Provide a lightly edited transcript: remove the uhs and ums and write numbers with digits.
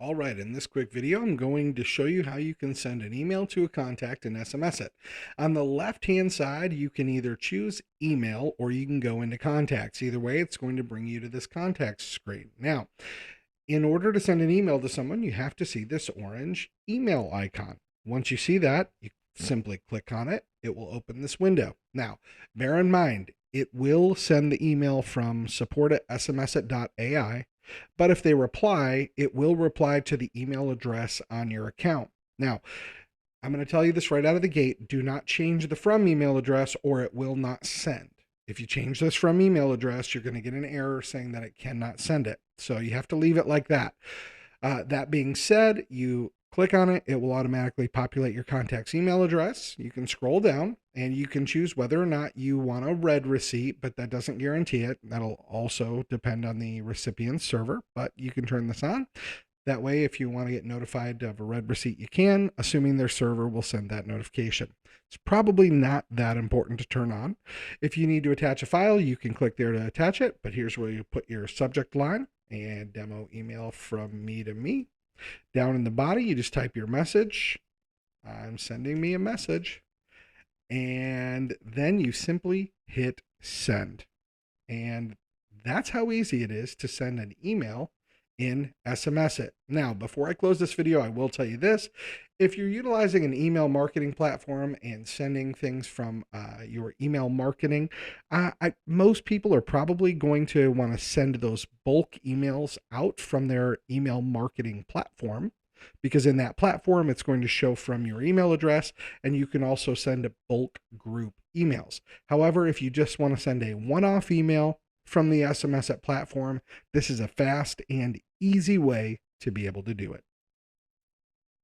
All right, in this quick video, I'm going to show you how you can send an email to a contact and SMS it. On the left-hand side, you can either choose email or you can go into contacts. Either way, it's going to bring you to this contacts screen. Now, in order to send an email to someone, you have to see this orange email icon. Once you see that, you simply click on it. It will open this window. Now, bear in mind, it will send the email from support@sms-it.ai, but if they reply, it will reply to the email address on your account. Now, I'm going to tell you this right out of the gate. Do not change the from email address or it will not send. If you change this from email address, you're going to get an error saying that it cannot send it. So you have to leave it like that. That being said, you click on it, it will automatically populate your contact's email address. You can scroll down and you can choose whether or not you want a read receipt, but that doesn't guarantee it. That'll also depend on the recipient's server, but you can turn this on. That way, if you want to get notified of a read receipt, you can, assuming their server will send that notification. It's probably not that important to turn on. If you need to attach a file, you can click there to attach it, but here's where you put your subject line and demo email from me to me. Down in the body, you just type your message. I'm sending me a message. And then you simply hit send. And that's how easy it is to send an email in SMS-it. Now, before I close this video, I will tell you this. If you're utilizing an email marketing platform and sending things from your email marketing, most people are probably going to want to send those bulk emails out from their email marketing platform, because in that platform, it's going to show from your email address, and you can also send a bulk group emails. However, if you just want to send a one-off email from the SMS-it platform, this is a fast and easy way to be able to do it.